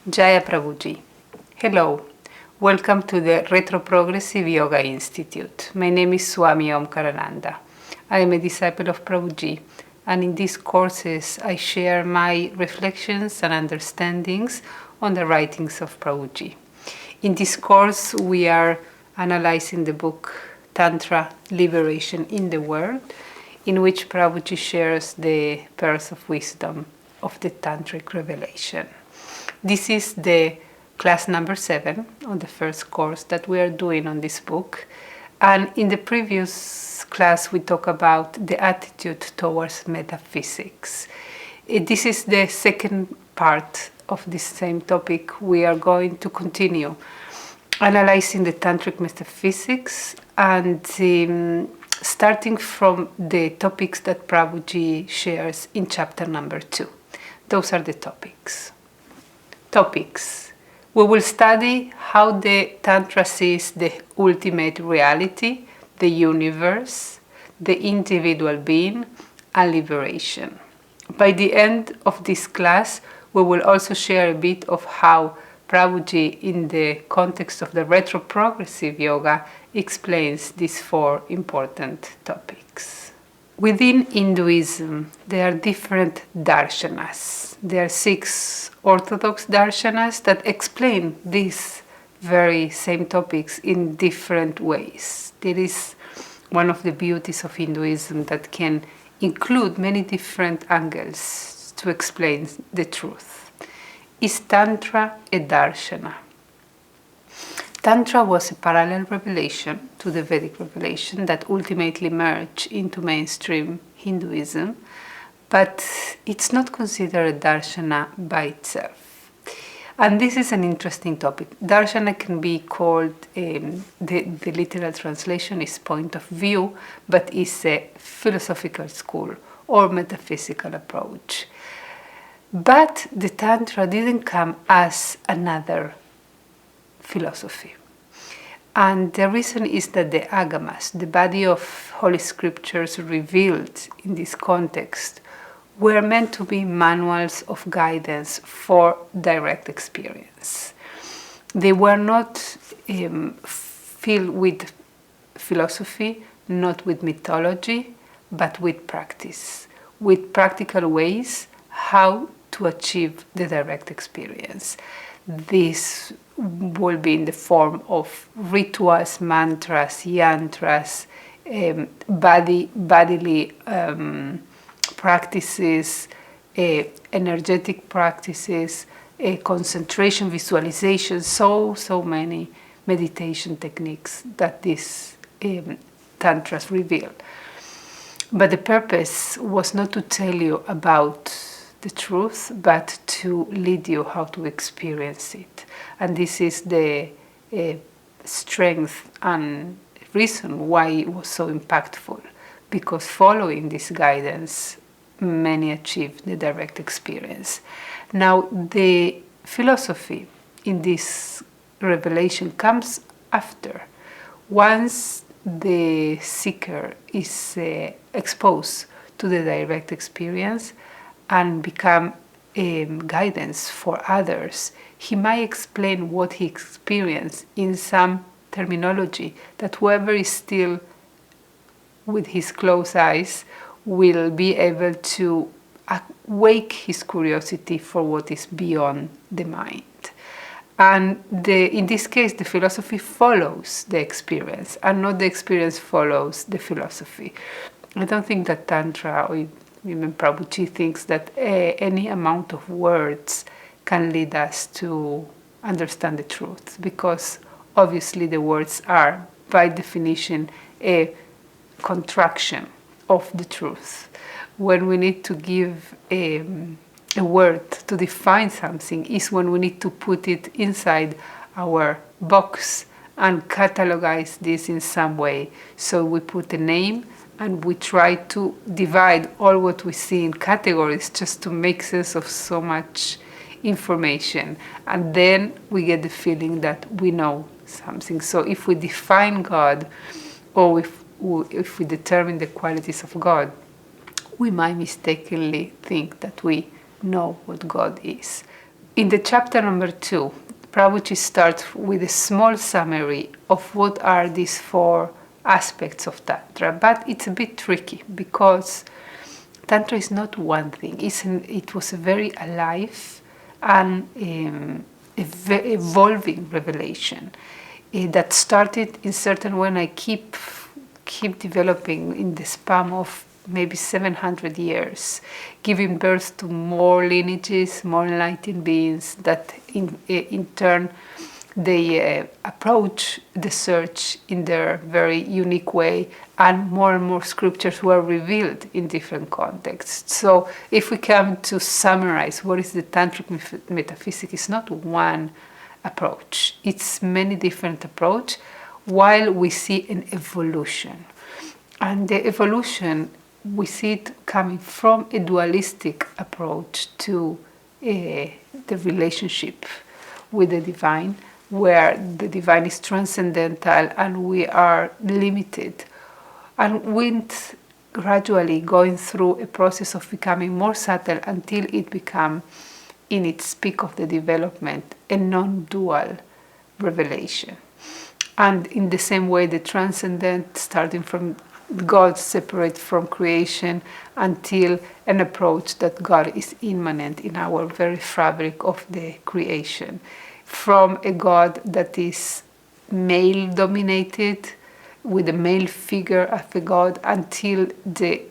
Jaya Prabhuji. Hello, welcome to the Retroprogressive Yoga Institute. My name is Swami Omkarananda. I am a disciple of Prabhuji, and in these courses I share my reflections and understandings on the writings of Prabhuji. In this course we are analyzing the book Tantra, Liberation in the World, in which Prabhuji shares the pearls of wisdom of the Tantric revelation. This is the class number 7 on the first course that we are doing on this book. And in the previous class, we talked about the attitude towards metaphysics. This is the second part of this same topic. We are going to continue analyzing the Tantric metaphysics and starting from the topics that Prabhuji shares in chapter number 2. Those are the topics. We will study how the Tantra sees the ultimate reality, the universe, the individual being, and liberation. By the end of this class, we will also share a bit of how Prabhuji, in the context of the Retroprogressive Yoga, explains these 4 important topics. Within Hinduism, there are different darshanas. There are 6 orthodox darshanas that explain these very same topics in different ways. There is one of the beauties of Hinduism that can include many different angles to explain the truth. Is Tantra a darshana? Tantra was a parallel revelation to the Vedic revelation that ultimately merged into mainstream Hinduism, but it's not considered a darshana by itself. And this is an interesting topic. Darshana can be called, the literal translation is point of view, but is a philosophical school or metaphysical approach. But the Tantra didn't come as another philosophy. And the reason is that the agamas, the body of Holy Scriptures revealed in this context, were meant to be manuals of guidance for direct experience. They were not filled with philosophy, not with mythology, but with practice, with practical ways how to achieve the direct experience. This will be in the form of rituals, mantras, yantras, bodily practices, energetic practices, concentration, visualization, so many meditation techniques that these tantras reveal. But the purpose was not to tell you about the truth, but to lead you how to experience it. And this is the strength and reason why it was so impactful, because following this guidance, many achieved the direct experience. Now, the philosophy in this revelation comes after. Once the seeker is exposed to the direct experience and become guidance for others, he might explain what he experienced in some terminology that whoever is still with his closed eyes will be able to wake his curiosity for what is beyond the mind. And in this case, the philosophy follows the experience, and not the experience follows the philosophy. I don't think that Tantra or even Prabhuji thinks that any amount of words can lead us to understand the truth, because obviously the words are, by definition, a contraction of the truth. When we need to give a word to define something is when we need to put it inside our box and catalogize this in some way. So we put a name and we try to divide all what we see in categories just to make sense of so much information. And then we get the feeling that we know something. So if we define God, or if we determine the qualities of God, we might mistakenly think that we know what God is. In the chapter number 2, Prabhuji starts with a small summary of what are these 4 aspects of Tantra, but it's a bit tricky because Tantra is not one thing. It was a very alive and evolving revelation that started in certain way, and I keep developing in the span of maybe 700 years, giving birth to more lineages, more enlightened beings that in turn they approach the search in their very unique way, and more scriptures were revealed in different contexts. So if we come to summarize what is the Tantric metaphysics, it's not one approach, it's many different approaches, while we see an evolution. And the evolution, we see it coming from a dualistic approach to the relationship with the divine, where the divine is transcendental and we are limited, and went gradually going through a process of becoming more subtle until it became, in its peak of the development, a non-dual revelation. And in the same way, the transcendent, starting from God separate from creation, until an approach that God is immanent in our very fabric of the creation. From a God that is male dominated, with a male figure of a God, until the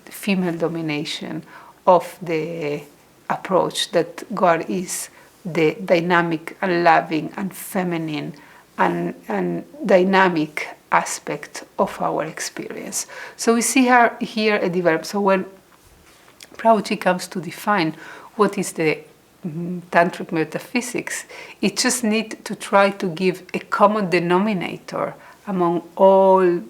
female domination of the approach that God is the dynamic and loving and feminine and dynamic aspect of our experience. So we see here a development. So when Prabhuji comes to define what is the Tantric metaphysics, it just needs to try to give a common denominator among all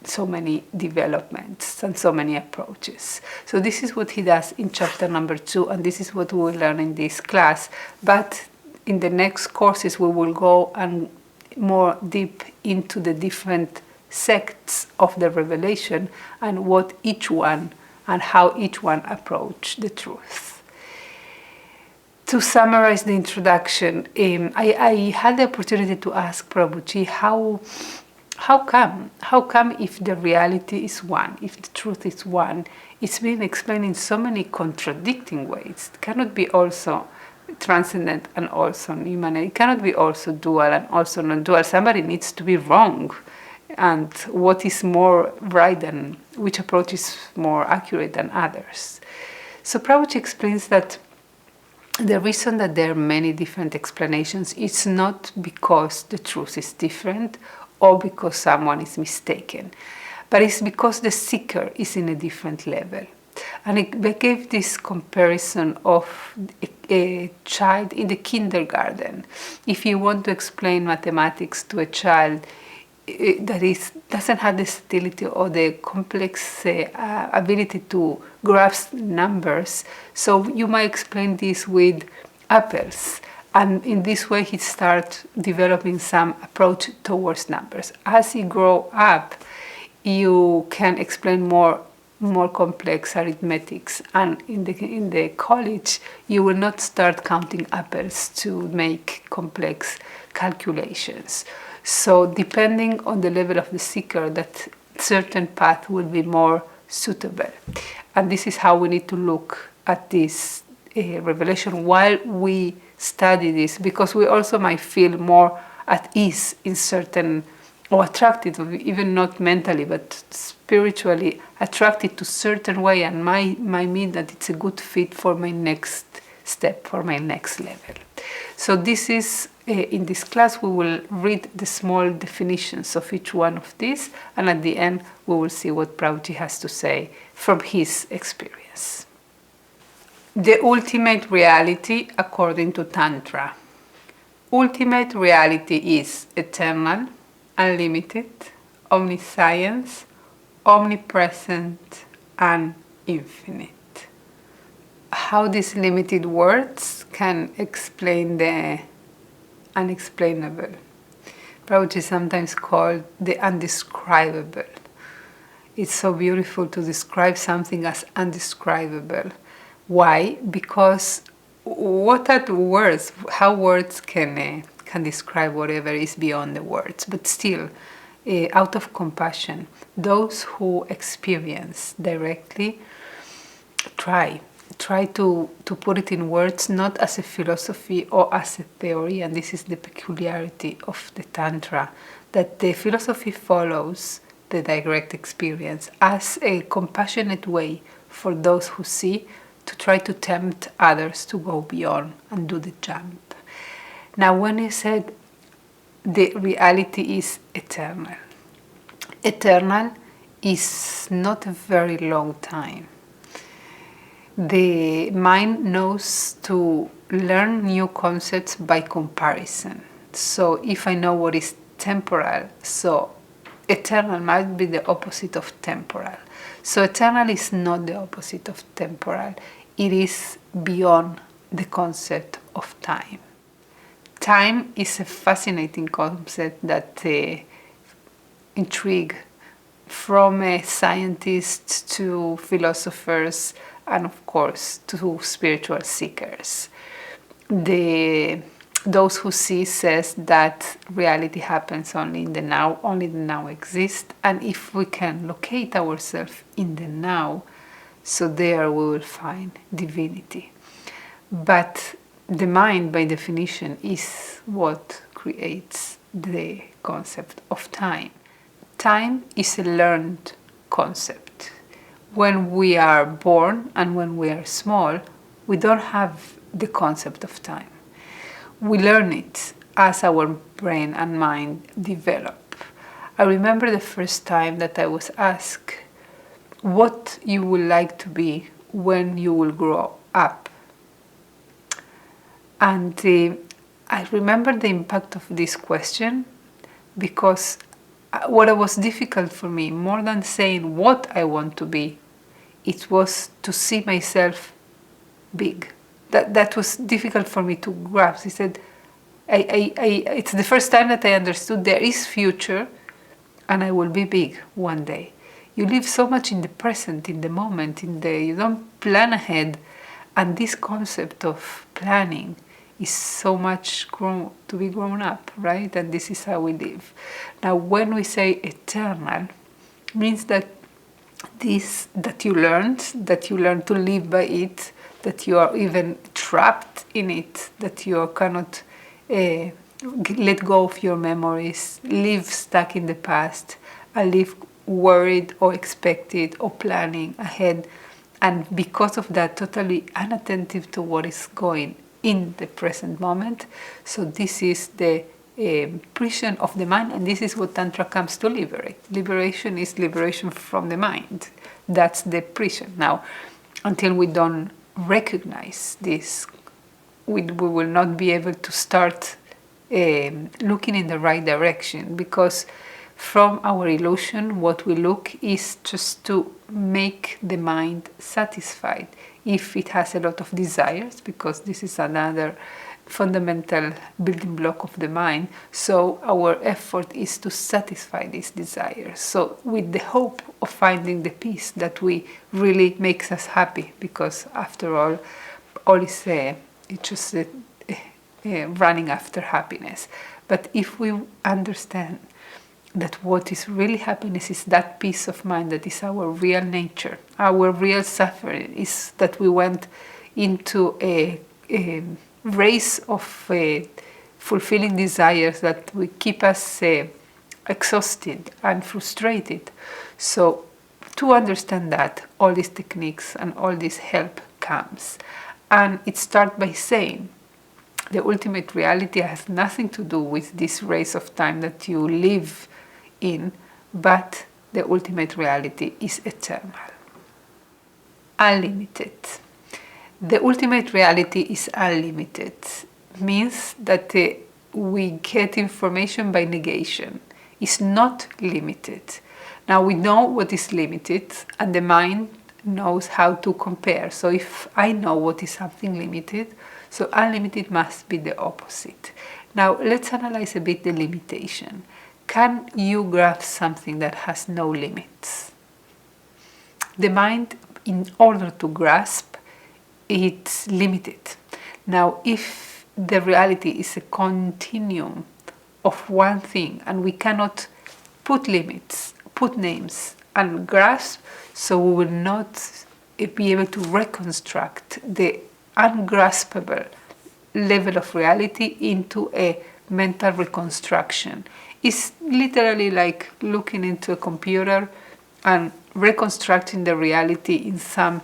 so many developments and so many approaches. So this is what he does in chapter number 2, and this is what we will learn in this class. But in the next courses we will go and more deep into the different sects of the revelation and what each one and how each one approach the truth. To summarize the introduction, I had the opportunity to ask Prabhuji how come if the reality is one, if the truth is one, it's been explained in so many contradicting ways. It cannot be also transcendent and also immanent. It cannot be also dual and also non-dual. Somebody needs to be wrong. And what is more right than, which approach is more accurate than others? So Prabhuji explains that the reason that there are many different explanations is not because the truth is different or because someone is mistaken, but it's because the seeker is in a different level. And I gave this comparison of a child in the kindergarten. If you want to explain mathematics to a child that doesn't have the subtlety or the complex ability to grasp numbers, so you might explain this with apples. And in this way, he starts developing some approach towards numbers. As he grows up, you can explain more complex arithmetics, and in the college you will not start counting apples to make complex calculations. So depending on the level of the seeker, that certain path will be more suitable. And this is how we need to look at this revelation while we study this, because we also might feel more at ease in certain, or attracted, even not mentally but spiritually attracted to certain way, and might mean that it's a good fit for my next step, for my next level. So this is, in this class we will read the small definitions of each one of these, and at the end we will see what Prabhuji has to say from his experience. The ultimate reality according to Tantra. Ultimate reality is eternal, unlimited, omniscience, omnipresent, and infinite. How these limited words can explain the unexplainable. Prabhuji is sometimes called the undescribable. It's so beautiful to describe something as undescribable. Why? Because what are the words? How words can describe whatever is beyond the words, but still, out of compassion, those who experience directly, try to put it in words, not as a philosophy or as a theory. And this is the peculiarity of the Tantra, that the philosophy follows the direct experience as a compassionate way for those who see, to try to tempt others to go beyond and do the jump. Now, when you said the reality is eternal, eternal is not a very long time. The mind knows to learn new concepts by comparison. So if I know what is temporal, so eternal might be the opposite of temporal. So eternal is not the opposite of temporal. It is beyond the concept of time. Time is a fascinating concept that intrigue from scientists to philosophers and of course to spiritual seekers. Those who see says that reality happens only in the now, only the now exists, and if we can locate ourselves in the now, so there we will find divinity. But the mind, by definition, is what creates the concept of time. Time is a learned concept. When we are born and when we are small, we don't have the concept of time. We learn it as our brain and mind develop. I remember the first time that I was asked what you would like to be when you will grow up. And I remember the impact of this question, because what was difficult for me, more than saying what I want to be, it was to see myself big. That was difficult for me to grasp. He said, it's the first time that I understood there is future and I will be big one day. You live so much in the present, in the moment, you don't plan ahead. And this concept of planning is so much to be grown up, right? And this is how we live. Now, when we say eternal, means that that you learn to live by it, that you are even trapped in it, that you cannot let go of your memories, live stuck in the past, and live worried or expected or planning ahead, and because of that, totally unattentive to what is going in the present moment. So this is the prison of the mind, and this is what Tantra comes to liberate. Liberation is liberation from the mind. That's the prison. Now, until we don't recognize this, we will not be able to start looking in the right direction, because from our illusion, what we look is just to make the mind satisfied. If it has a lot of desires, because this is another fundamental building block of the mind, so our effort is to satisfy these desires. So with the hope of finding the peace that we really makes us happy, because after all is it's just running after happiness. But if we understand that what is really happiness is that peace of mind that is our real nature, our real suffering is that we went into a race of fulfilling desires that will keep us exhausted and frustrated. So to understand that, all these techniques and all this help comes. And it starts by saying the ultimate reality has nothing to do with this race of time that you live in, but the ultimate reality is eternal, unlimited. The ultimate reality is unlimited, means that we get information by negation. It's not limited. Now we know what is limited, and the mind knows how to compare. So if I know what is something limited, so unlimited must be the opposite. Now let's analyze a bit the limitation. Can you grasp something that has no limits? The mind, in order to grasp, it's limited. Now, if the reality is a continuum of one thing, and we cannot put limits, put names, and grasp, so we will not be able to reconstruct the ungraspable level of reality into a mental reconstruction. It's literally like looking into a computer and reconstructing the reality in some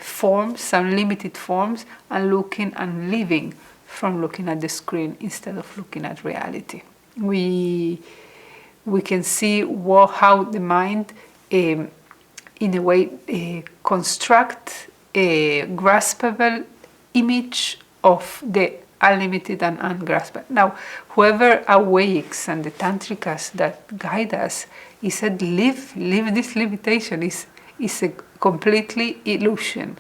forms, some limited forms, and looking and living from looking at the screen instead of looking at reality. We can see how the mind, in a way, construct a graspable image of the unlimited and ungraspable. Now, whoever awakes, and the tantrikas that guide us, he said, live this limitation. Is a completely illusion.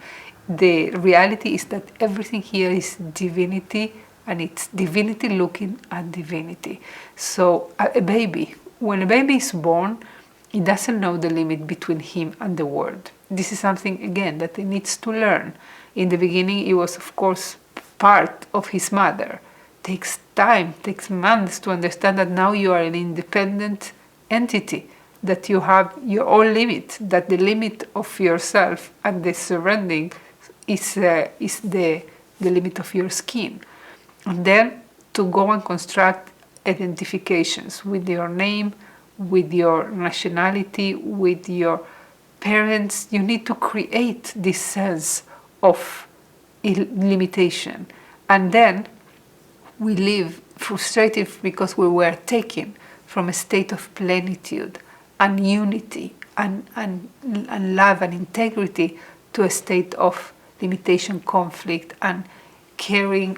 The reality is that everything here is divinity, and it's divinity looking at divinity. So a baby, when a baby is born, he doesn't know the limit between him and the world. This is something, again, that he needs to learn. In the beginning, he was, of course, part of his mother. Takes time, takes months to understand that now you are an independent entity, that you have your own limit, that the limit of yourself and the surrounding is the limit of your skin. And then to go and construct identifications with your name, with your nationality, with your parents. You need to create this sense of limitation. And then we live frustrated because we were taken from a state of plenitude and unity and love and integrity to a state of limitation, conflict, and caring,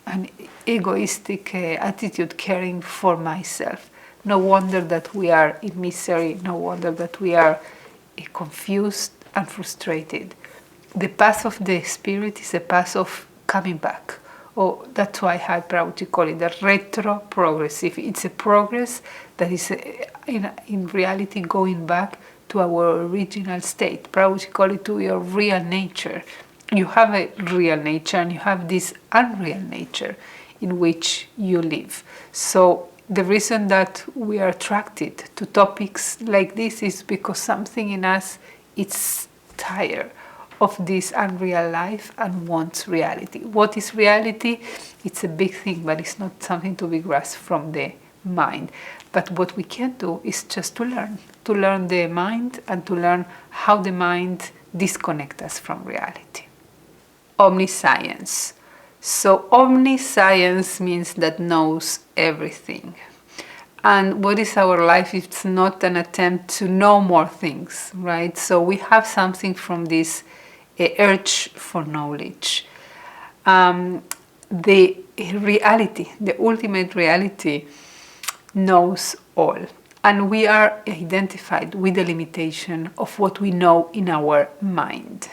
an egoistic attitude, caring for myself. No wonder that we are in misery, no wonder that we are confused and frustrated. The path of the spirit is a path of coming back. Oh, that's why Prabhuji call it the retroprogressive. It's a progress that is in reality going back to our original state. Prabhuji call it to your real nature. You have a real nature and you have this unreal nature in which you live. So the reason that we are attracted to topics like this is because something in us is tired of this unreal life and wants reality. What is reality? It's a big thing, but it's not something to be grasped from the mind. But what we can do is just to learn the mind and to learn how the mind disconnects us from reality. Omniscience. So omniscience means that knows everything. And what is our life? It's not an attempt to know more things, right? So we have something from this urge for knowledge. The reality, the ultimate reality, knows all. And we are identified with the limitation of what we know in our mind.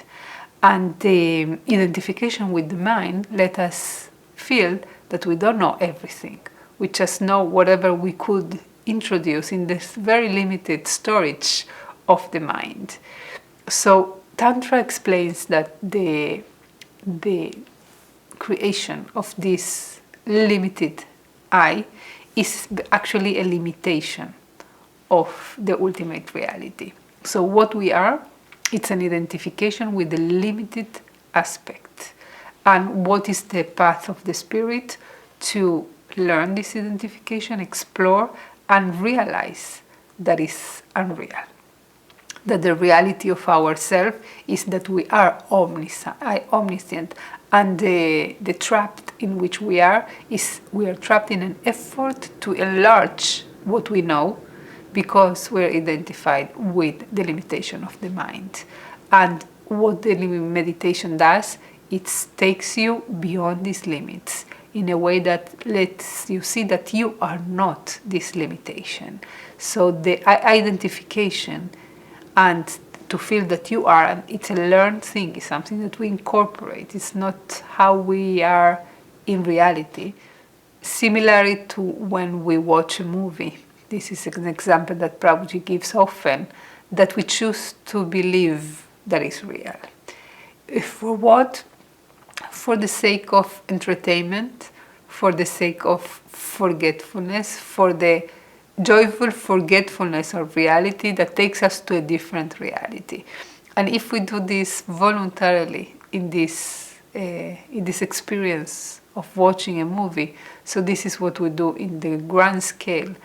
And the identification with the mind let us feel that we don't know everything. We just know whatever we could introduce in this very limited storage of the mind. So Tantra explains that the creation of this limited I is actually a limitation of the ultimate reality. So what we are, it's an identification with the limited aspect. And what is the path of the spirit? To learn this identification, explore, and realize that is unreal. That the reality of ourselves is that we are omniscient. And the trap in which we are is we are trapped in an effort to enlarge what we know, because we're identified with the limitation of the mind. And what the meditation does, it takes you beyond these limits in a way that lets you see that you are not this limitation. So the identification and to feel that you are, and it's a learned thing, it's something that we incorporate. It's not how we are in reality. Similarly to when we watch a movie. This is an example that Prabhuji gives often, that we choose to believe that is real. For what? for the sake of entertainment, for the sake of forgetfulness, for the joyful forgetfulness of reality that takes us to a different reality. And if we do this voluntarily in this experience of watching a movie, so this is what we do in the grand scale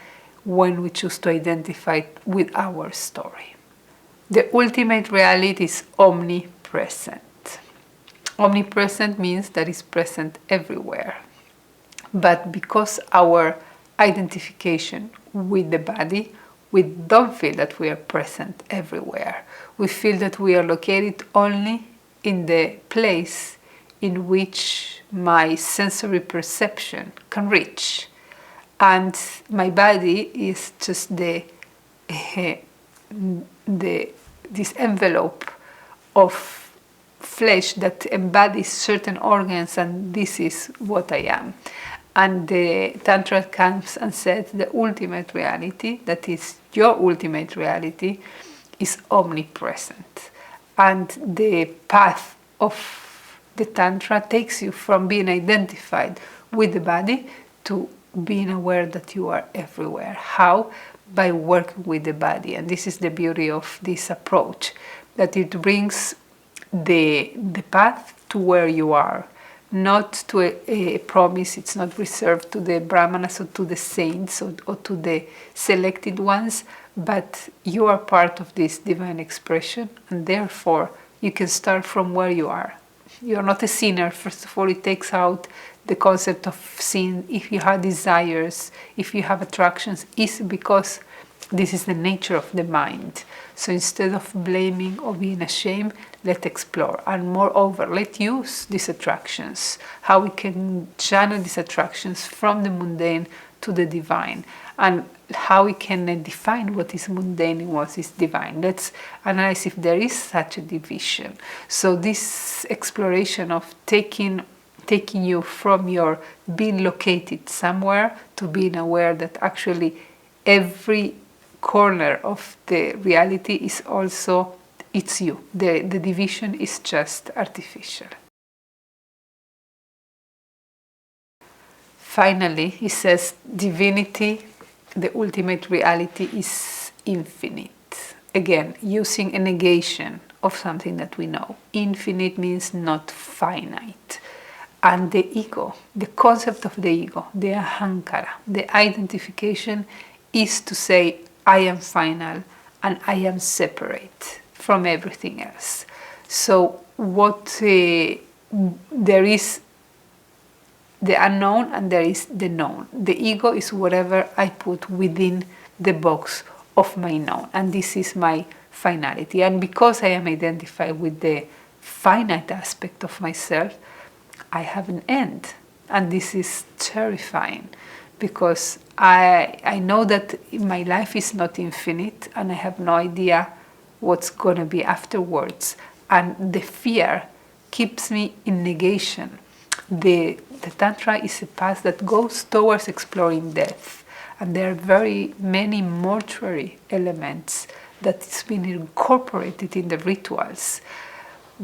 when we choose to identify with our story. The ultimate reality is omnipresent. Omnipresent means that it's present everywhere. But because our identification with the body, we don't feel that we are present everywhere. We feel that we are located only in the place in which my sensory perception can reach. And my body is just this envelope of flesh that embodies certain organs, and this is what I am. And the Tantra comes and says the ultimate reality, that is your ultimate reality, is omnipresent. And the path of the Tantra takes you from being identified with the body to being aware that you are everywhere. How? By working with the body. And this is the beauty of this approach, that it brings the path to where you are, not to a promise. It's not reserved to the brahmanas or to the saints or to the selected ones, but you are part of this divine expression, and therefore you can start from where you are. You are not a sinner. First of all, it takes out the concept of sin. If you have desires, if you have attractions, it's because this is the nature of the mind. So instead of blaming or being ashamed, let's explore. And moreover, let's use these attractions, how we can channel these attractions from the mundane to the divine, and how we can define what is mundane and what is divine. Let's analyze if there is such a division. So this exploration of taking you from your being located somewhere to being aware that actually every corner of the reality is also, it's you. The division is just artificial. Finally, he says divinity, the ultimate reality, is infinite. Again, using a negation of something that we know. Infinite means not finite. And the ego, the concept of the ego, the ahankara, the identification, is to say, I am final and I am separate from everything else. So there is the unknown and there is the known. The ego is whatever I put within the box of my known, and this is my finality. And because I am identified with the finite aspect of myself, I have an end, and this is terrifying, because I know that my life is not infinite and I have no idea what's going to be afterwards, and the fear keeps me in negation. The Tantra is a path that goes towards exploring death, and there are very many mortuary elements that's been incorporated in the rituals,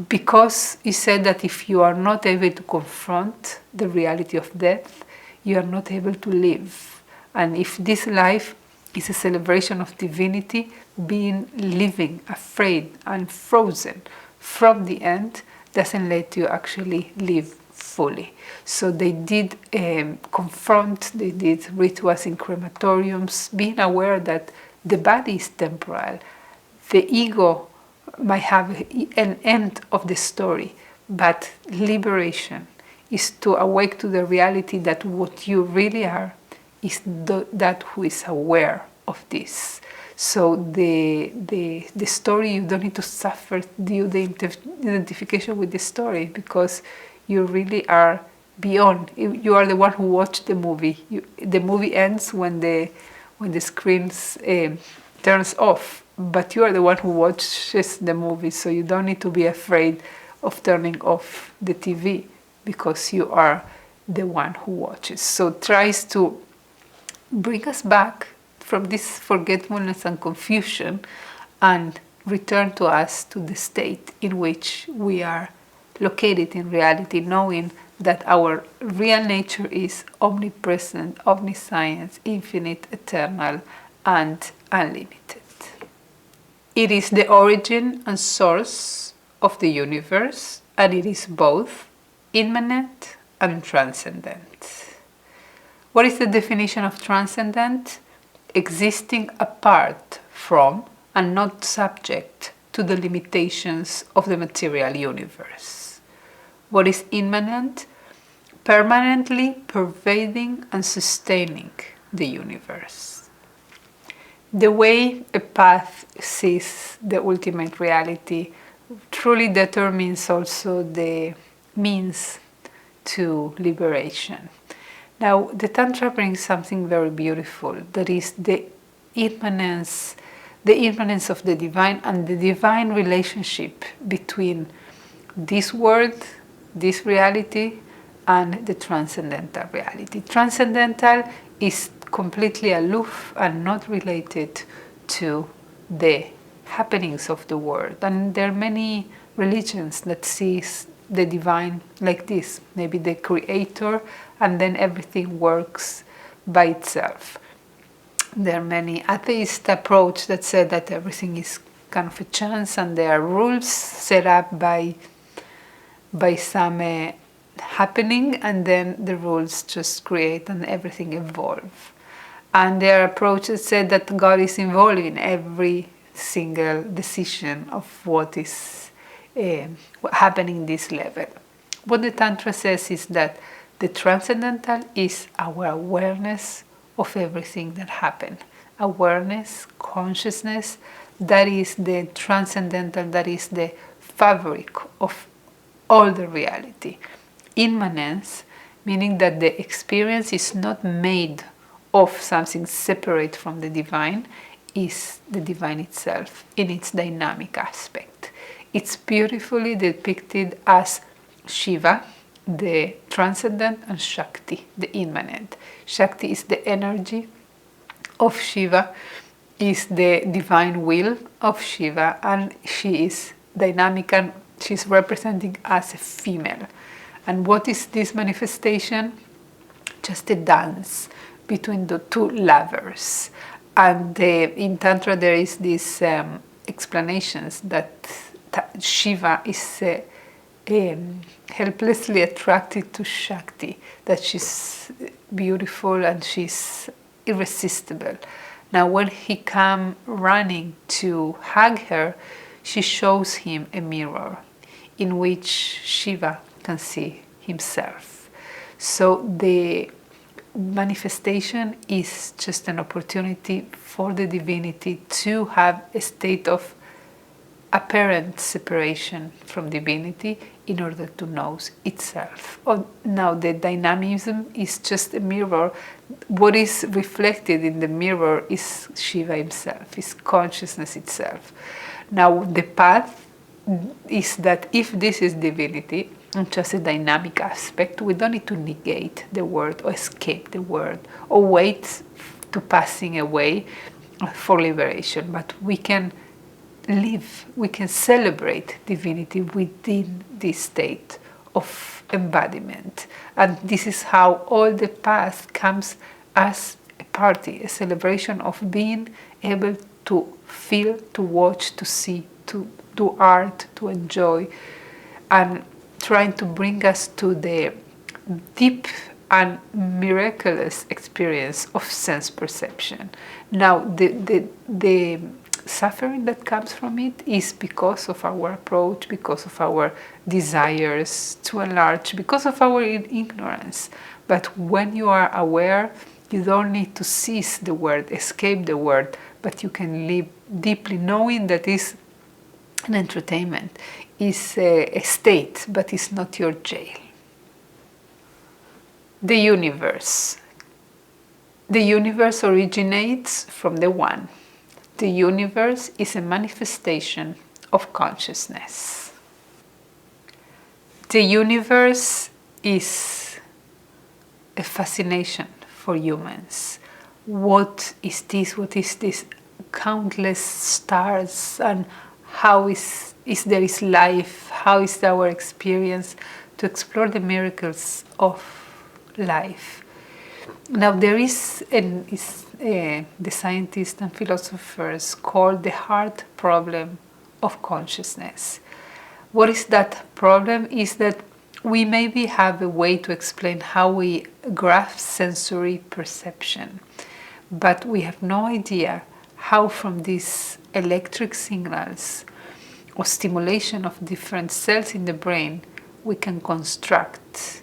because he said that if you are not able to confront the reality of death, you are not able to live. And if this life is a celebration of divinity, living afraid and frozen from the end doesn't let you actually live fully. So they did confront, they did rituals in crematoriums, being aware that the body is temporal. The ego might have an end of the story, but liberation is to awake to the reality that what you really are is that who is aware of this. So the story, you don't need to suffer the identification with the story, because you really are beyond. You are the one who watched the movie. The movie ends when the screen turns off, but you are the one who watches the movie, so you don't need to be afraid of turning off the TV, because you are the one who watches. So tries to bring us back from this forgetfulness and confusion and return to us to the state in which we are located in reality, knowing that our real nature is omnipresent, omniscience, infinite, eternal, and unlimited. It is the origin and source of the universe, and it is both immanent and transcendent. What is the definition of transcendent? Existing apart from and not subject to the limitations of the material universe. What is immanent? Permanently pervading and sustaining the universe. The way a path sees the ultimate reality truly determines also the means to liberation. Now, the Tantra brings something very beautiful, that is the immanence of the divine and the divine relationship between this world, this reality, and the transcendental reality. Transcendental is completely aloof and not related to the happenings of the world. And there are many religions that sees the divine like this, maybe the creator, and then everything works by itself. There are many atheist approach that say that everything is kind of a chance and there are rules set up by some happening, and then the rules just create and everything evolve. And there are approaches that say that God is involved in every single decision of what is happening in this level. What the Tantra says is that the transcendental is our awareness of everything that happened. Awareness, consciousness, that is the transcendental, that is the fabric of all the reality. Immanence, meaning that the experience is not made of something separate from the divine, is the divine itself in its dynamic aspect. It's beautifully depicted as Shiva, the transcendent, and Shakti, the immanent. Shakti is the energy of Shiva, is the divine will of Shiva, and she is dynamic and she's representing as a female. And what is this manifestation? Just a dance between the two lovers. And in Tantra there is these explanations that Shiva is helplessly attracted to Shakti, that she's beautiful and she's irresistible. Now when he comes running to hug her, she shows him a mirror in which Shiva can see himself. So the manifestation is just an opportunity for the divinity to have a state of apparent separation from divinity in order to know itself. Now the dynamism is just a mirror. What is reflected in the mirror is Shiva himself, is consciousness itself. Now the path is that if this is divinity, and just a dynamic aspect, we don't need to negate the world or escape the world or wait to passing away for liberation, but we can live, we can celebrate divinity within this state of embodiment. And this is how all the path comes as a party, a celebration of being able to feel, to watch, to see, to do art, to enjoy, and trying to bring us to the deep and miraculous experience of sense perception. Now, the suffering that comes from it is because of our approach, because of our desires to enlarge, because of our ignorance. But when you are aware, you don't need to seize the world, escape the world, but you can live deeply knowing that is an entertainment, is a state, but it's not your jail. The universe. The universe originates from the One. The universe is a manifestation of consciousness. The universe is a fascination for humans. What is this? What is this? Countless stars and how is there is life, how is our experience, to explore the miracles of life. Now there is the scientists and philosophers call the hard problem of consciousness. What is that problem? Is that we maybe have a way to explain how we grasp sensory perception, but we have no idea how from these electric signals or stimulation of different cells in the brain we can construct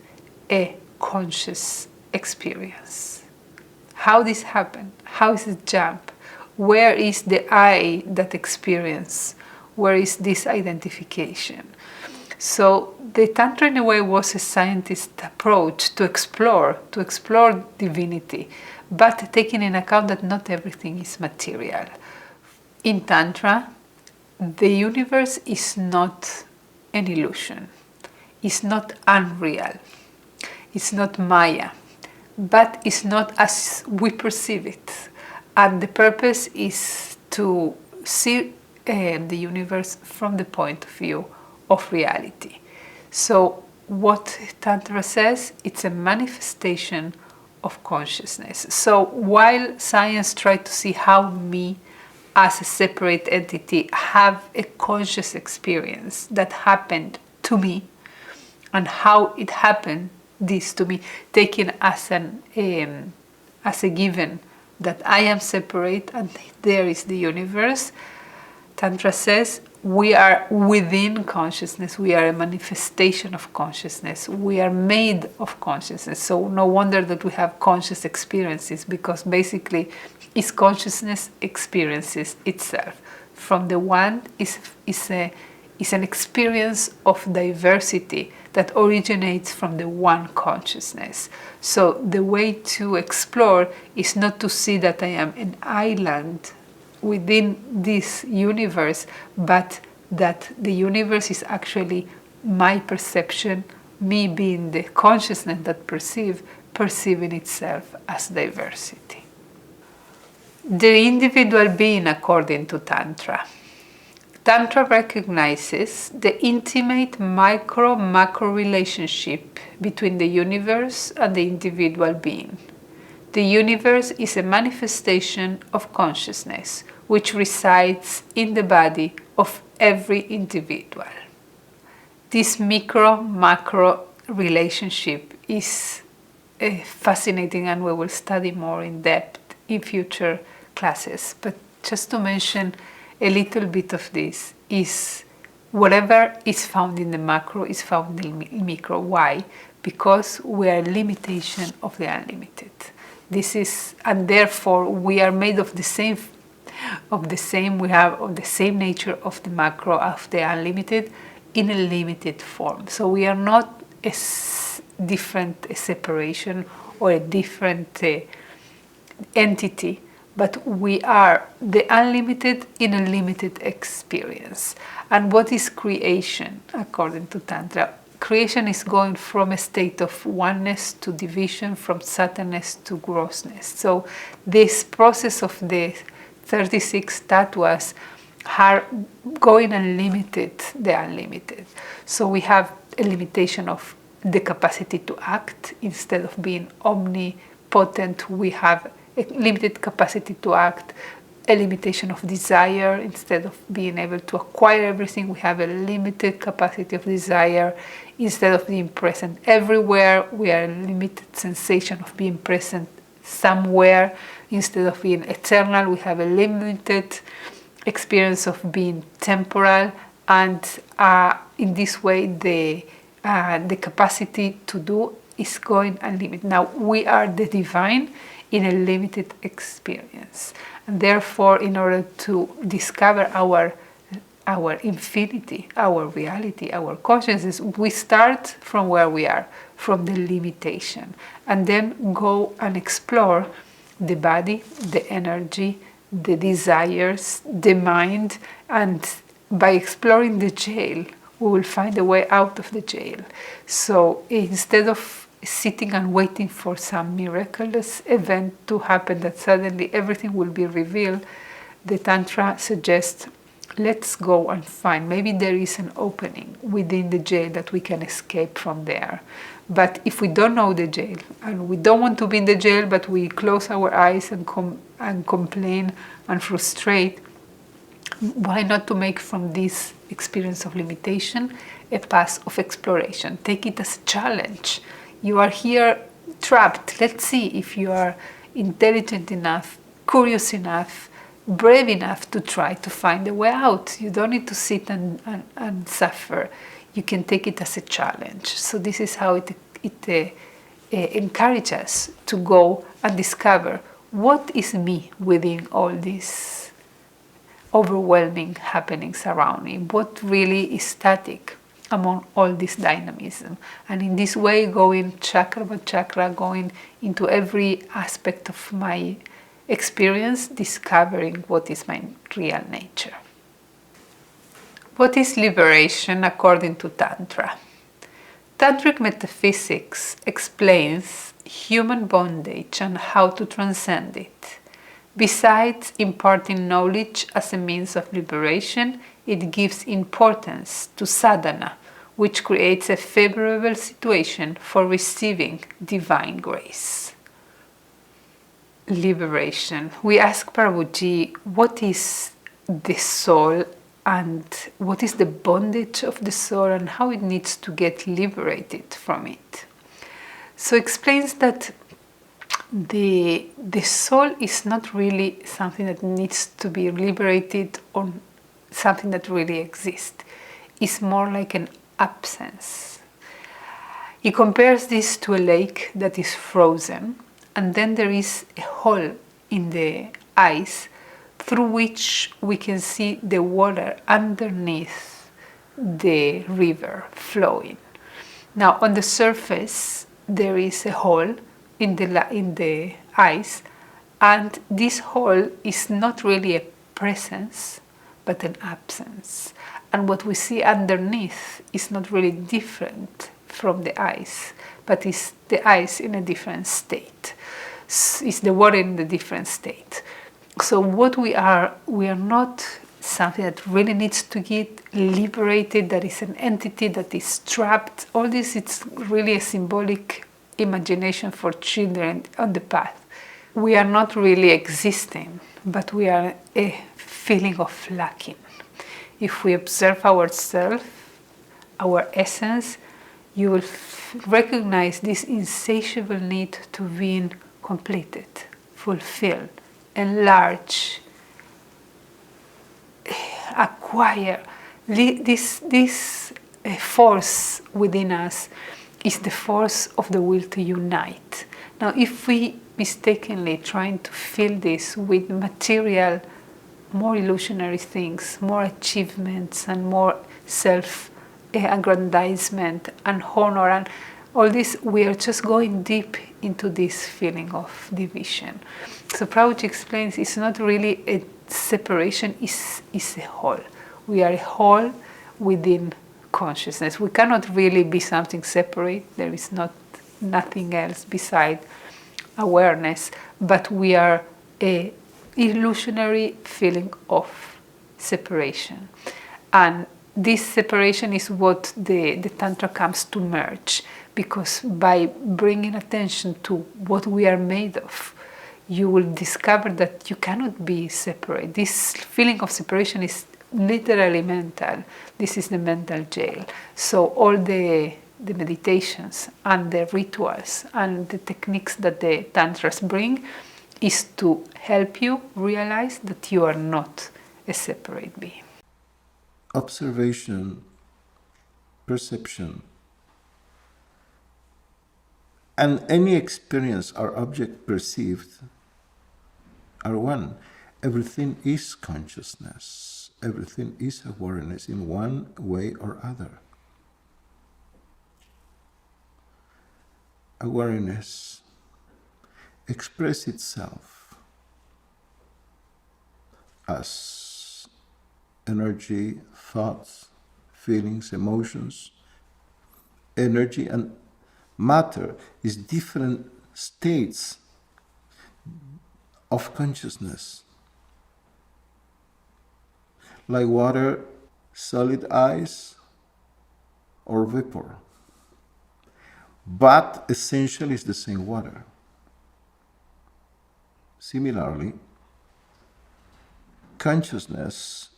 a conscious experience. How this happen? How is it jump? Where is the I that experience? Where is this identification? So the Tantra in a way was a scientist approach to explore divinity, but taking in account that not everything is material. In Tantra, the universe is not an illusion. It's not unreal. It's not Maya, but it's not as we perceive it. And the purpose is to see the universe from the point of view of reality. So what Tantra says, it's a manifestation of consciousness. So while science tries to see how me as a separate entity have a conscious experience that happened to me, and how it happened this to me, taken as a given that I am separate and there is the universe, Tantra says we are within consciousness. We are a manifestation of consciousness. We are made of consciousness. So no wonder that we have conscious experiences, because basically it's consciousness experiences itself. From the one is an experience of diversity that originates from the one consciousness. So the way to explore is not to see that I am an island within this universe, but that the universe is actually my perception, me being the consciousness that perceiving itself as diversity. The individual being according to Tantra. Tantra recognizes the intimate micro-macro relationship between the universe and the individual being. The universe is a manifestation of consciousness, which resides in the body of every individual. This micro-macro relationship is fascinating, and we will study more in depth in future classes. But just to mention a little bit of this, is whatever is found in the macro is found in the micro. Why? Because we are a limitation of the unlimited. This is, and therefore we are made of the same. We have of the same nature of the macro, of the unlimited, in a limited form. So we are not a separation or a different entity, but we are the unlimited in a limited experience. And what is creation according to Tantra? Creation is going from a state of oneness to division, from subtleness to grossness. So this process of the 36 tattvas are going unlimited, the unlimited. So we have a limitation of the capacity to act. Instead of being omnipotent, we have a limited capacity to act, a limitation of desire. Instead of being able to acquire everything, we have a limited capacity of desire. Instead of being present everywhere, we are a limited sensation of being present somewhere. Instead of being eternal, we have a limited experience of being temporal. And in this way, the capacity to do is going unlimited. Now, we are the divine in a limited experience. And therefore, in order to discover our infinity, our reality, our consciousness, we start from where we are, from the limitation, and then go and explore the body, the energy, the desires, the mind, and by exploring the jail, we will find a way out of the jail. So instead of sitting and waiting for some miraculous event to happen that suddenly everything will be revealed, the Tantra suggests let's go and find, maybe there is an opening within the jail that we can escape from there. But if we don't know the jail, and we don't want to be in the jail, but we close our eyes and complain and frustrate, why not to make from this experience of limitation a path of exploration? Take it as a challenge. You are here trapped. Let's see if you are intelligent enough, curious enough, brave enough to try to find a way out. You don't need to sit and suffer. You can take it as a challenge. So this is how it encourages us to go and discover what is me within all these overwhelming happenings around me. What really is static among all this dynamism? And in this way, going chakra by chakra, going into every aspect of my experience, discovering what is my real nature. What is liberation according to Tantra? Tantric metaphysics explains human bondage and how to transcend it. Besides imparting knowledge as a means of liberation, it gives importance to sadhana, which creates a favorable situation for receiving divine grace. Liberation. We ask Prabhuji, what is the soul and what is the bondage of the soul and how it needs to get liberated from it? So explains that the soul is not really something that needs to be liberated or something that really exists. It's more like an absence. He compares this to a lake that is frozen, and then there is a hole in the ice through which we can see the water underneath the river flowing. Now on the surface there is a hole in the ice, and this hole is not really a presence but an absence, and what we see underneath is not really different from the ice, but is the ice in a different state. It's the water in a different state. So what we are not something that really needs to get liberated, that is an entity that is trapped. All this, it's really a symbolic imagination for children on the path. We are not really existing, but we are a feeling of lacking. If we observe ourselves, our essence, you will recognize this insatiable need to be completed, fulfilled, enlarge, acquire. This force within us is the force of the will to unite. Now, if we mistakenly trying to fill this with material, more illusionary things, more achievements and more self-aggrandizement and honor and all this, we are just going deep into this feeling of division. So Prabhuji explains it's not really a separation, it's a whole. We are a whole within consciousness. We cannot really be something separate. There is nothing else beside awareness, but we are a illusionary feeling of separation. And this separation is what the Tantra comes to merge, because by bringing attention to what we are made of, you will discover that you cannot be separate. This feeling of separation is literally mental. This is the mental jail. So all the meditations and the rituals and the techniques that the Tantras bring is to help you realize that you are not a separate being. Observation, perception, and any experience or object perceived are one. Everything is consciousness. Everything is awareness in one way or other. Awareness expresses itself as energy, thoughts, feelings, emotions. Energy and matter is different states of consciousness. like water, solid ice, or vapor. But essentially it's the same water. Similarly, consciousness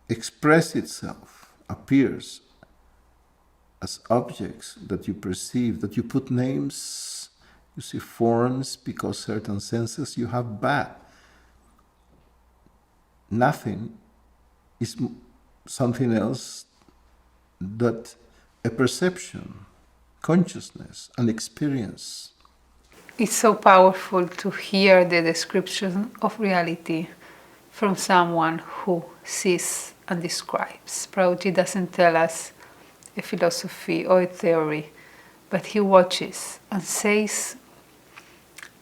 expresses itself, appears as objects that you perceive, that you put names, you see forms because certain senses you have, but nothing is something else that a perception, consciousness, an experience. It's so powerful to hear the description of reality from someone who sees and describes. Prabhuji doesn't tell us a philosophy or a theory, but he watches and says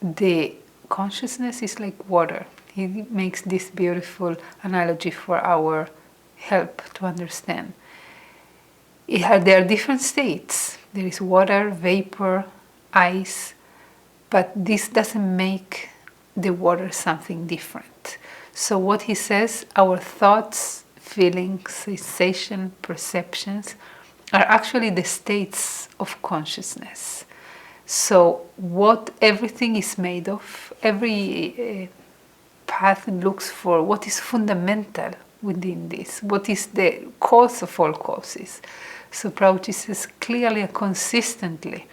the consciousness is like water. He makes this beautiful analogy for our help to understand. There are different states. There is water, vapor, ice, but this doesn't make the water something different. So what he says, our thoughts, feelings, sensation, perceptions are actually the states of consciousness. So what everything is made of, every path looks for what is fundamental within this, what is the cause of all causes. So Prabhuji says clearly and consistently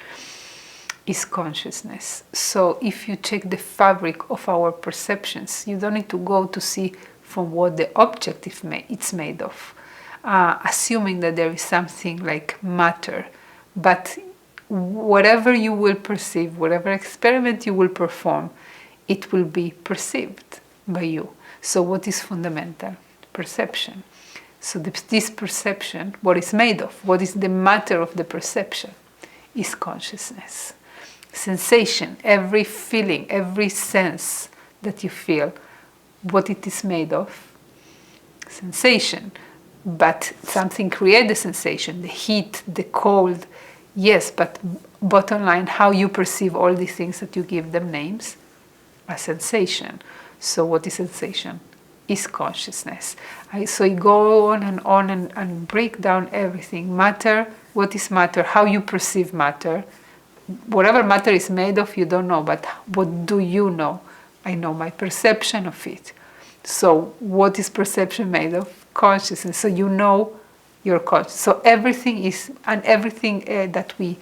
is consciousness. So if you check the fabric of our perceptions, you don't need to go to see from what the object it's made of, assuming that there is something like matter. But whatever you will perceive, whatever experiment you will perform, it will be perceived by you. So what is fundamental? Perception. So this perception, what is made of, what is the matter of the perception, is consciousness. Sensation, every feeling, every sense that you feel, what it is made of, sensation. But something creates the sensation, the heat, the cold, yes, but bottom line, how you perceive all these things that you give them names, a sensation. So what is sensation? Is consciousness. So you go on and break down everything. Matter, what is matter? How you perceive matter. Whatever matter is made of, you don't know, but what do you know? I know my perception of it. So what is perception made of? Consciousness. So you know your consciousness. So everything is, and everything that we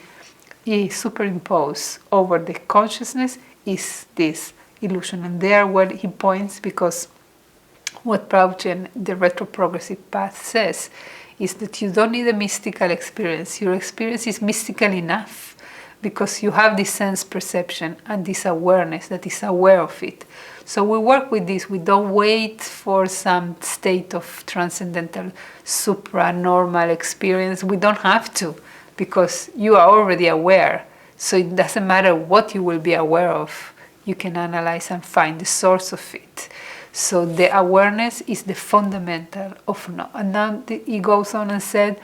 superimpose over the consciousness is this illusion. And there where he points, because what Prabhuji and the Retroprogressive Path says is that you don't need a mystical experience. Your experience is mystical enough because you have this sense perception and this awareness that is aware of it. So we work with this. We don't wait for some state of transcendental, supranormal experience. We don't have to, because you are already aware. So it doesn't matter what you will be aware of. You can analyze and find the source of it. So the awareness is the fundamental of no. And now he goes on and said,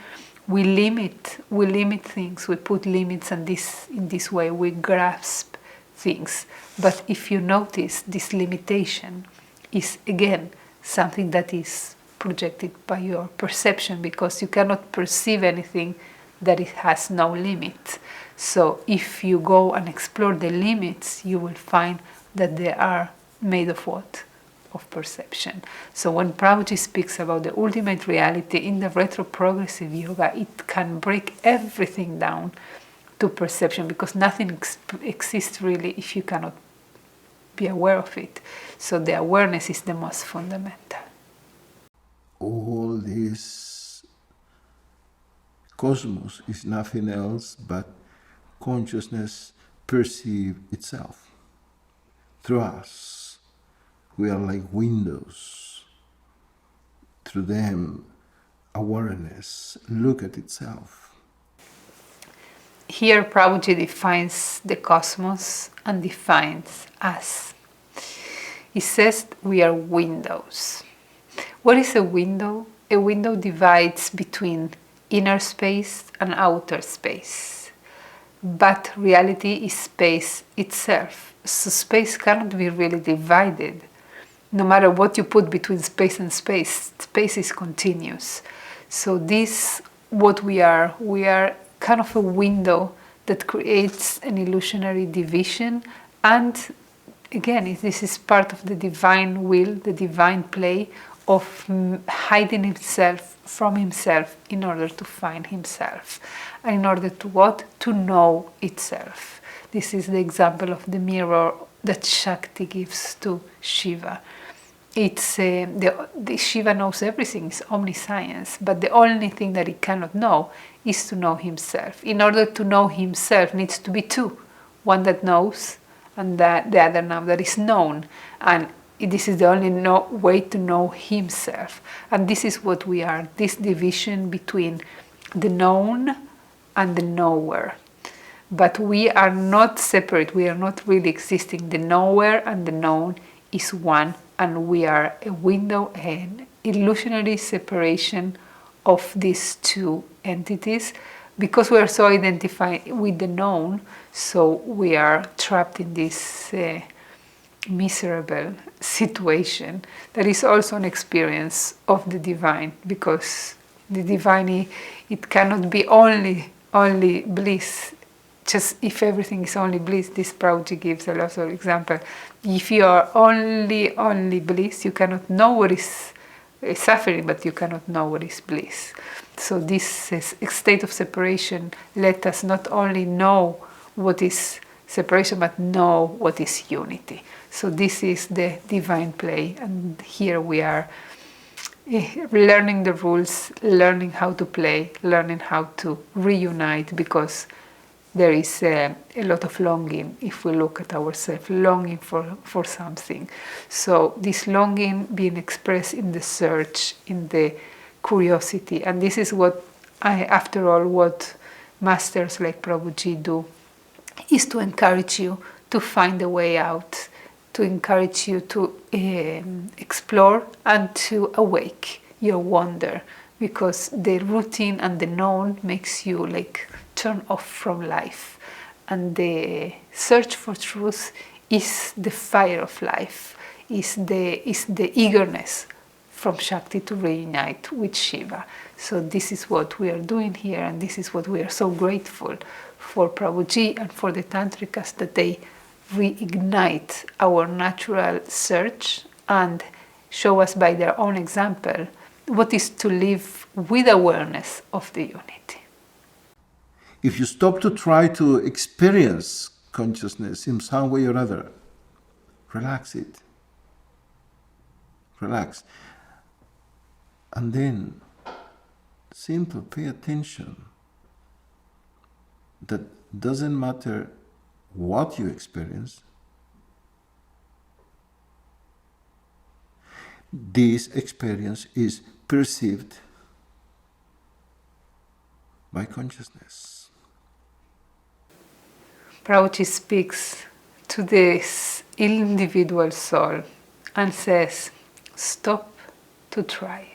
we limit things. We put limits, and in this way we grasp things. But if you notice, this limitation is again something that is projected by your perception, because you cannot perceive anything that it has no limit. So if you go and explore the limits, you will find that they are made of what? Of perception. So when Prabhuji speaks about the ultimate reality in the retroprogressive yoga, it can break everything down to perception, because nothing exists really if you cannot be aware of it. So the awareness is the most fundamental. All this cosmos is nothing else but consciousness perceive itself through us. We are like windows. Through them, awareness look at itself. Here Prabhuji defines the cosmos and defines us. He says we are windows. What is a window? A window divides between inner space and outer space. But reality is space itself. So space cannot be really divided. no matter what you put between space and space, space is continuous. So this, what we are kind of a window that creates an illusionary division. And again, this is part of the divine will, the divine play of hiding himself from himself in order to find himself. And in order to what? To know itself. This is the example of the mirror that Shakti gives to Shiva. It's the Shiva knows everything, it's omniscience, but the only thing that he cannot know is to know himself. In order to know himself needs to be two, one that knows and the other now that is known. And this is the only way to know himself. And this is what we are, this division between the known and the knower. But we are not separate, we are not really existing. The knower and the known is one, and we are a window, an illusionary separation of these two entities, because we are so identified with the known. So we are trapped in this miserable situation that is also an experience of the divine, because the divine, it cannot be only bliss. Just if everything is only bliss, this Prabhuji gives a lot of example. If you are only bliss, you cannot know what is suffering, but you cannot know what is bliss. So this state of separation let us not only know what is separation, but know what is unity. So this is the divine play, and here we are learning the rules, learning how to play, learning how to reunite, because there is a lot of longing if we look at ourselves, longing for something. So this longing being expressed in the search, in the curiosity, and this is what after all, what masters like Prabhuji do, is to encourage you to find a way out, to encourage you to explore and to awake your wonder, because the routine and the known makes you like turn off from life, and the search for truth is the fire of life, is the eagerness from Shakti to reunite with Shiva. So this is what we are doing here, and this is what we are so grateful for Prabhuji and for the Tantrikas, that they reignite our natural search and show us by their own example what is to live with awareness of the unity. If you stop to try to experience consciousness in some way or other, relax it. Relax. And then, simple, pay attention. That doesn't matter what you experience. This experience is perceived by consciousness. Prabhuji speaks to this individual soul and says, stop to try.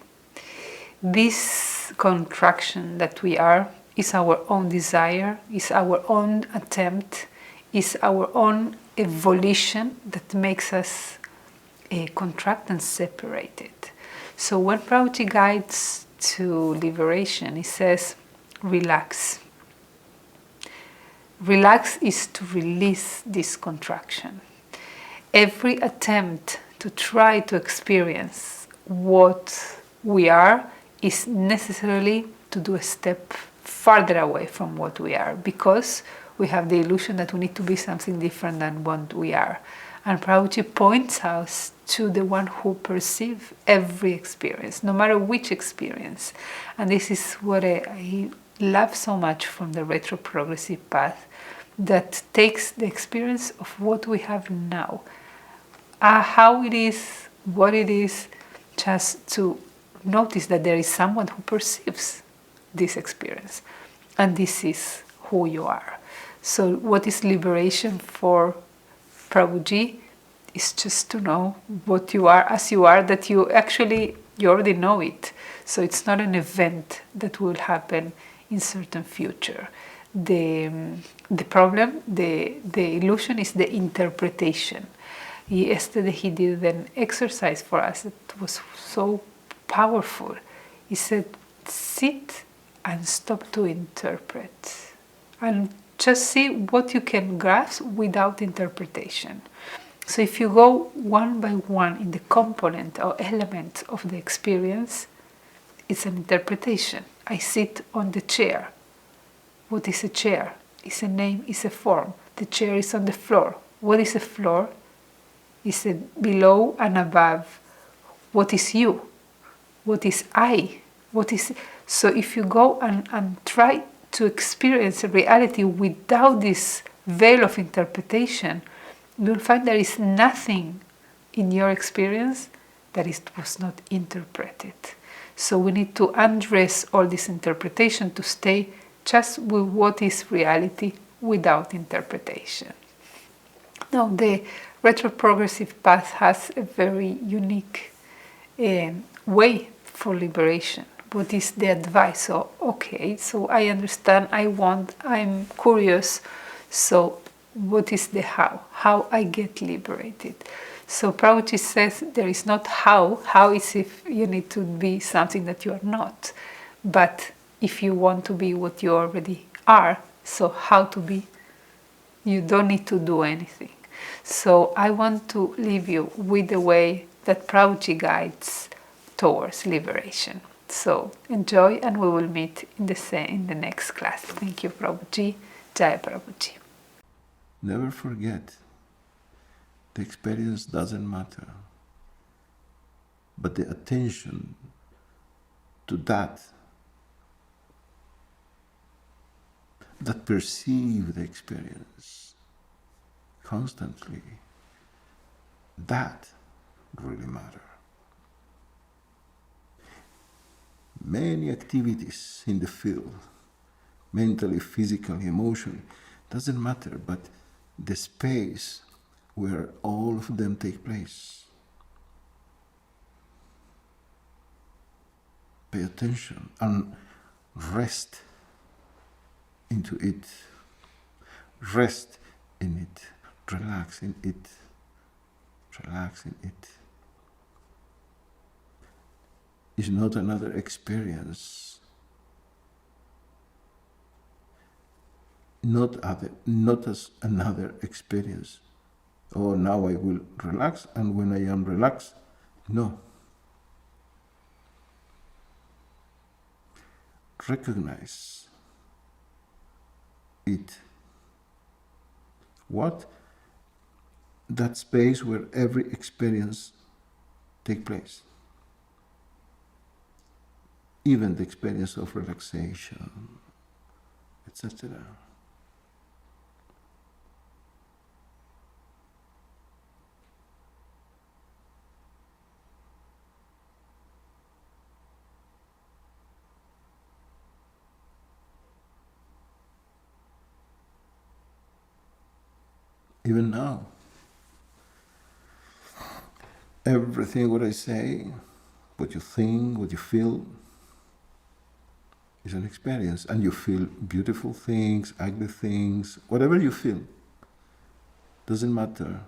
This contraction that we are is our own desire, is our own attempt, is our own evolution that makes us contract and separate it. So when Prabhuji guides to liberation, he says, relax. Relax is to release this contraction. Every attempt to try to experience what we are is necessarily to do a step farther away from what we are, because we have the illusion that we need to be something different than what we are. And Prabhuji points us to the one who perceives every experience, no matter which experience. And this is what I love so much from the Retroprogressive Path, that takes the experience of what we have now, how it is, what it is, just to notice that there is someone who perceives this experience, and this is who you are. So what is liberation for Prabhuji is just to know what you are as you are, that you already know it. So it's not an event that will happen in certain future. The problem, the illusion is the interpretation. Yesterday he did an exercise for us. It was so powerful. He said, sit and stop to interpret. And just see what you can grasp without interpretation. So if you go one by one in the component or element of the experience, it's an interpretation. I sit on the chair. What is a chair? It's a name, it's a form. The chair is on the floor. What is a floor? It's a below and above. What is you? What is I? What is... So if you go and try to experience a reality without this veil of interpretation, you'll find there is nothing in your experience that was not interpreted. So we need to undress all this interpretation to stay just with what is reality without interpretation. Now, the Retroprogressive Path has a very unique way for liberation. What is the advice? So, okay, so I understand, I'm curious, so what is the how? How I get liberated? So Prabhuji says there is not how. How is if you need to be something that you are not. But if you want to be what you already are, so how to be? You don't need to do anything. So I want to leave you with the way that Prabhuji guides towards liberation. So enjoy, and we will meet in the next class. Thank you, Prabhuji. Jai Prabhuji. Never forget, the experience doesn't matter, but the attention to that perceive the experience constantly, that really matter. Many activities in the field, mentally, physically, emotionally, doesn't matter, but the space where all of them take place. Pay attention and rest into it. Rest in it. Relax in it. Relax in it. It's not another experience. Not as another experience. Oh, now I will relax, and when I am relaxed, no. Recognize it. What? That space where every experience takes place. Even the experience of relaxation, etc. Even now, everything what I say, what you think, what you feel, is an experience. And you feel beautiful things, ugly things, whatever you feel. Doesn't matter.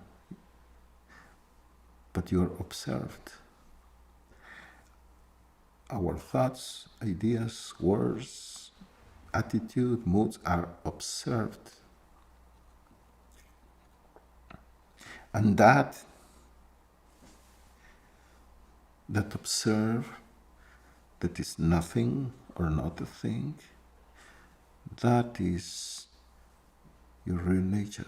But you are observed. Our thoughts, ideas, words, attitude, moods are observed. And that observe, that is nothing or not a thing, that is your real nature.